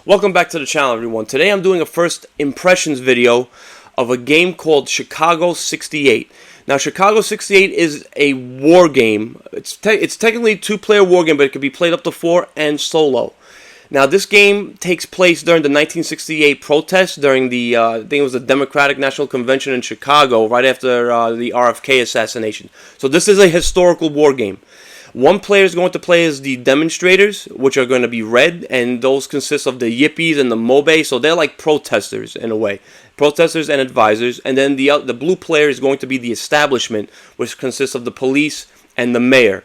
Welcome back to the channel, everyone. Today I'm doing a first impressions video of a game called Chicago 68. Now, Chicago 68 is a war game. It's technically a two-player war game, but it can be played up to 4 and solo. Now, this game takes place during the 1968 protests during the, I think it was the Democratic National Convention in Chicago, right after the RFK assassination. So this is a historical war game. One player is going to play as the demonstrators, which are going to be red, and those consist of the yippies and the mobe, so they're like protesters in a way. Protesters and advisors. And then the blue player is going to be the establishment, which consists of the police and the mayor.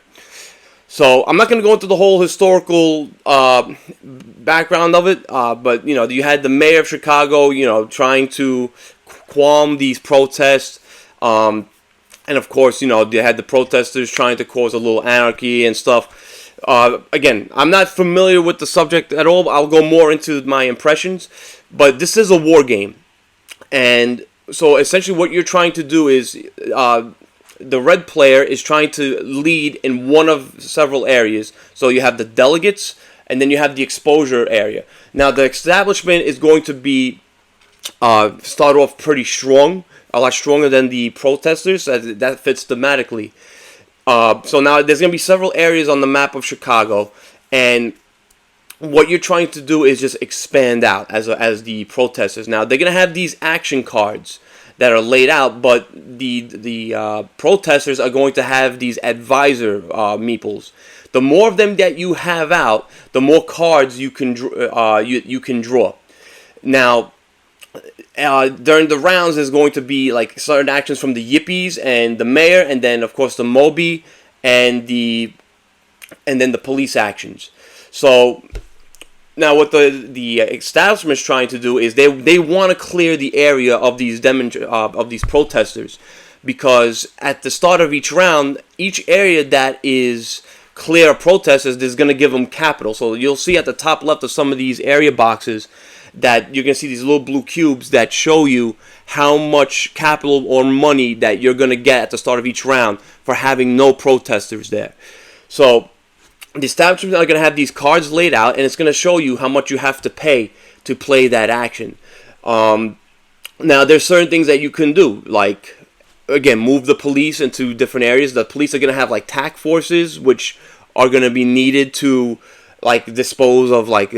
So I'm not going to go into the whole historical background of it, but, you had the mayor of Chicago, trying to qualm these protests. And of course, they had the protesters trying to cause a little anarchy and stuff. Again, I'm not familiar with the subject at all. I'll go more into my impressions. But this is a war game. And so essentially what you're trying to do is the red player is trying to lead in one of several areas. So you have the delegates and then you have the exposure area. Now the establishment is going to be start off pretty strong. A lot stronger than the protesters. That fits thematically. So now there's going to be several areas on the map of Chicago, and what you're trying to do is just expand out as the protesters. Now they're going to have these action cards that are laid out, but the protesters are going to have these advisor meeples. The more of them that you have out, the more cards you can you can draw. Now, during the rounds, there's going to be like certain actions from the yippies and the mayor, and then of course the moby and then the police actions. So now what the establishment is trying to do is they want to clear the area of these protesters, because at the start of each round, each area that is clear of protesters is going to give them capital. So you'll see at the top left of some of these area boxes that you're going to see these little blue cubes that show you how much capital or money that you're going to get at the start of each round for having no protesters there. So the establishments are going to have these cards laid out, and it's going to show you how much you have to pay to play that action. Now, there's certain things that you can do, like, again, move the police into different areas. The police are going to have, like, task forces, which are going to be needed to, like, dispose of, like,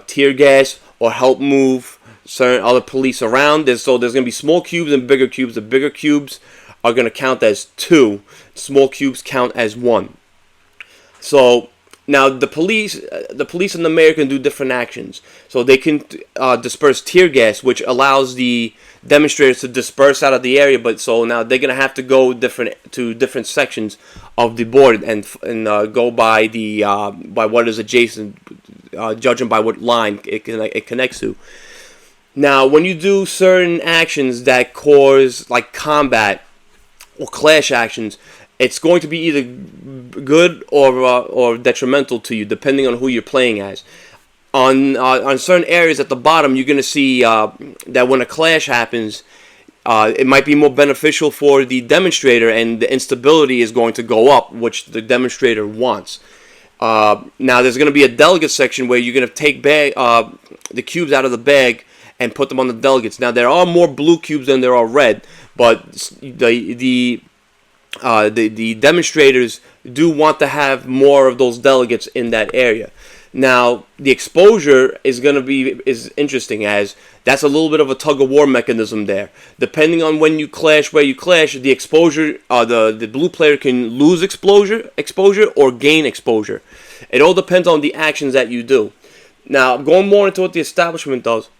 tear gas, or help move certain other police around. So there's going to be small cubes and bigger cubes. The bigger cubes are going to count as 2. Small cubes count as 1. So now the police and the mayor can do different actions. So they can disperse tear gas, which allows the demonstrators to disperse out of the area. But so now they're going to have to go to different sections of the board and go by by what is adjacent. Judging by what line it connects to. Now, when you do certain actions that cause like combat or clash actions, it's going to be either good or detrimental to you, depending on who you're playing as. On certain areas at the bottom, you're going to see that when a clash happens, it might be more beneficial for the demonstrator, and the instability is going to go up, which the demonstrator wants. Now there's going to be a delegate section where you're going to take the cubes out of the bag and put them on the delegates. Now there are more blue cubes than there are red, but the demonstrators do want to have more of those delegates in that area. Now the exposure is interesting, as that's a little bit of a tug-of-war mechanism there. Depending on when you clash, where you clash, the exposure, the blue player can lose exposure or gain exposure. It all depends on the actions that you do. Now, going more into what the establishment does,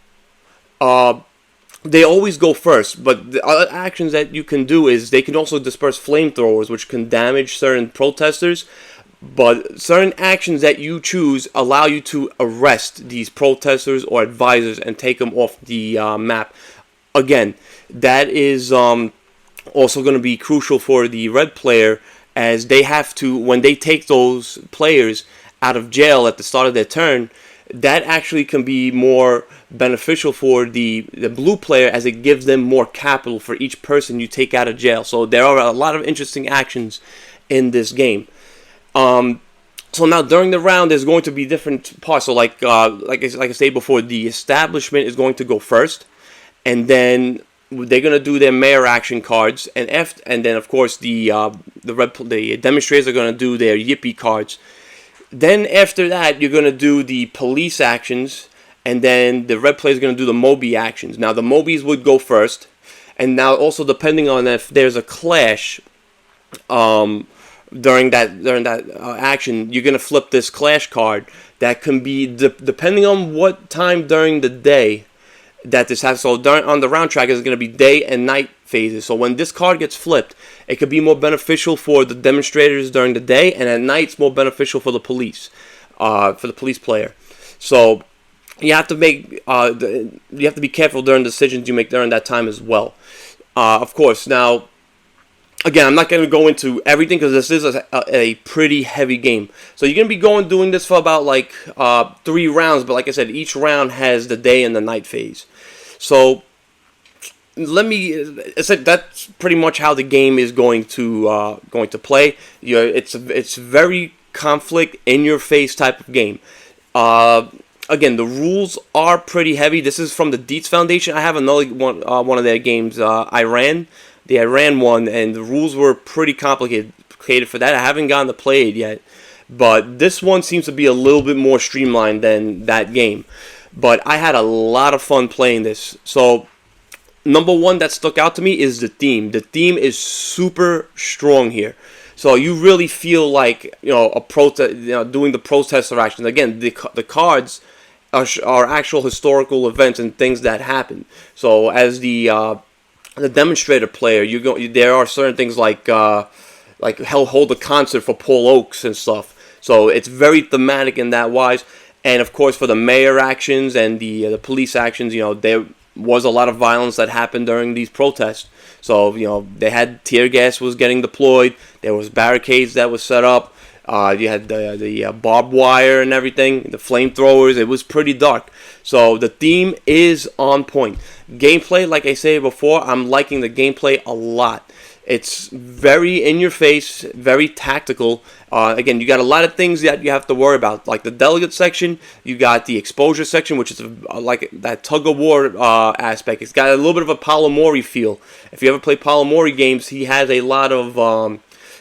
they always go first, but the other actions that you can do is they can also disperse flamethrowers, which can damage certain protesters. But certain actions that you choose allow you to arrest these protesters or advisors and take them off the map. Again, that is also going to be crucial for the red player, as they have to, when they take those players out of jail at the start of their turn, that actually can be more beneficial for the blue player, as it gives them more capital for each person you take out of jail. So there are a lot of interesting actions in this game. So now during the round, there's going to be different parts. So like I stated before, the establishment is going to go first, and then they're gonna do their mayor action cards, and then of course the demonstrators are gonna do their yippee cards. Then after that, you're gonna do the police actions, and then the red players are gonna do the Moby actions. Now the Mobies would go first, and now also depending on if there's a clash, during that action, you're gonna flip this clash card that can be depending on what time during the day that this has. So on the round track is going to be day and night phases. So when this card gets flipped, it could be more beneficial for the demonstrators during the day, and at night it's more beneficial for the police player. So you have to make you have to be careful during decisions you make during that time as well. Of course, now again, I'm not going to go into everything because this is a pretty heavy game. So you're going to be doing this for about like 3 rounds. But like I said, each round has the day and the night phase. So I said that's pretty much how the game is going to play. It's very conflict in your face type of game. Again, the rules are pretty heavy. This is from the Dietz Foundation. I have another one of their games, Iran. The Iran one, and the rules were pretty complicated for that. I haven't gotten to play it yet, but this one seems to be a little bit more streamlined than that game. But I had a lot of fun playing this. So, number one that stuck out to me is the theme. The theme is super strong here. So you really feel like a protest, doing the protester actions. Again, the cards are actual historical events and things that happen. So as the demonstrator player, there are certain things like he'll hold a concert for Paul Oaks and stuff. So it's very thematic in that wise. And of course, for the mayor actions and the police actions, there was a lot of violence that happened during these protests. So they had tear gas was getting deployed. There was barricades that was set up. You had the barbed wire and everything, the flamethrowers. It was pretty dark. So the theme is on point. Gameplay, like I said before, I'm liking the gameplay a lot. It's very in your face, very tactical. Again, you got a lot of things that you have to worry about, like the delegate section. You got the exposure section, which is like that tug of war aspect. It's got a little bit of a Paolo Mori feel. If you ever play Paolo Mori games, he has a lot of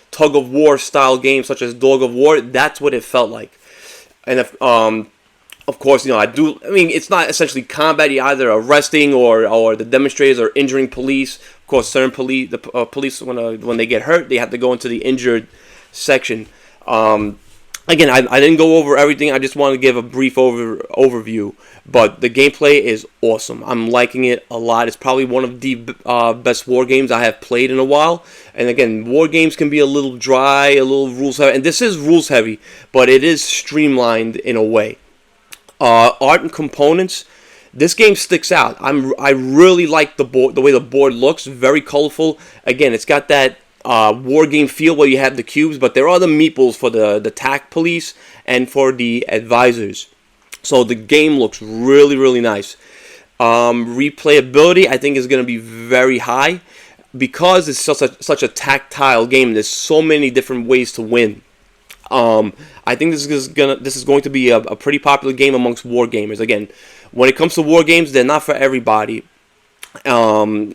tug of war style games, such as Dog of War. That's what it felt like. And if of course, I mean, it's not essentially combat. You're either arresting or the demonstrators are injuring police. Of course, certain police, police when they get hurt, they have to go into the injured section. Again, I didn't go over everything. I just want to give a brief overview. But the gameplay is awesome. I'm liking it a lot. It's probably one of the best war games I have played in a while. And again, war games can be a little dry, a little rules heavy. And this is rules heavy, but it is streamlined in a way. Art and components. This game sticks out. I really like the way the board looks. Very colorful. Again, it's got that war game feel where you have the cubes, but there are the meeples for the TAC police and for the advisors. So the game looks really, really nice. Replayability, I think, is going to be very high because it's such a tactile game. There's so many different ways to win. I think this is going to be a pretty popular game amongst war gamers. Again, when it comes to war games, they're not for everybody. So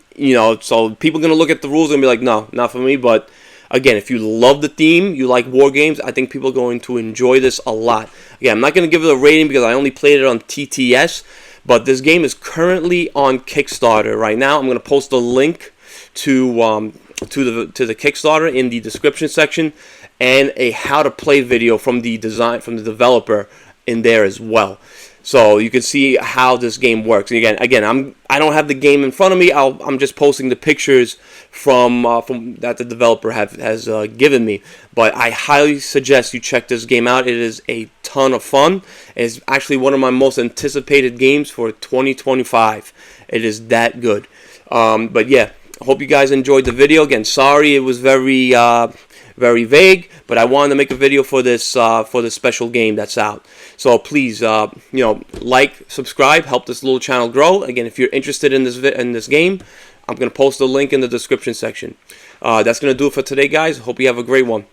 people are going to look at the rules and be like, no, not for me. But again, if you love the theme, you like war games, I think people are going to enjoy this a lot. Again, I'm not going to give it a rating because I only played it on TTS, but this game is currently on Kickstarter right now. I'm going to post a link to the Kickstarter in the description section, and a how to play video from the developer in there as well. So you can see how this game works. And again, I don't have the game in front of me. I'm just posting the pictures from that the developer has given me. But I highly suggest you check this game out. It is a ton of fun. It's actually one of my most anticipated games for 2025. It is that good. But yeah, I hope you guys enjoyed the video. Again, sorry it was very vague, but I wanted to make a video for this special game that's out. So please, like, subscribe, help this little channel grow. Again, if you're interested in this game, I'm gonna post the link in the description section. That's gonna do it for today, guys. Hope you have a great one.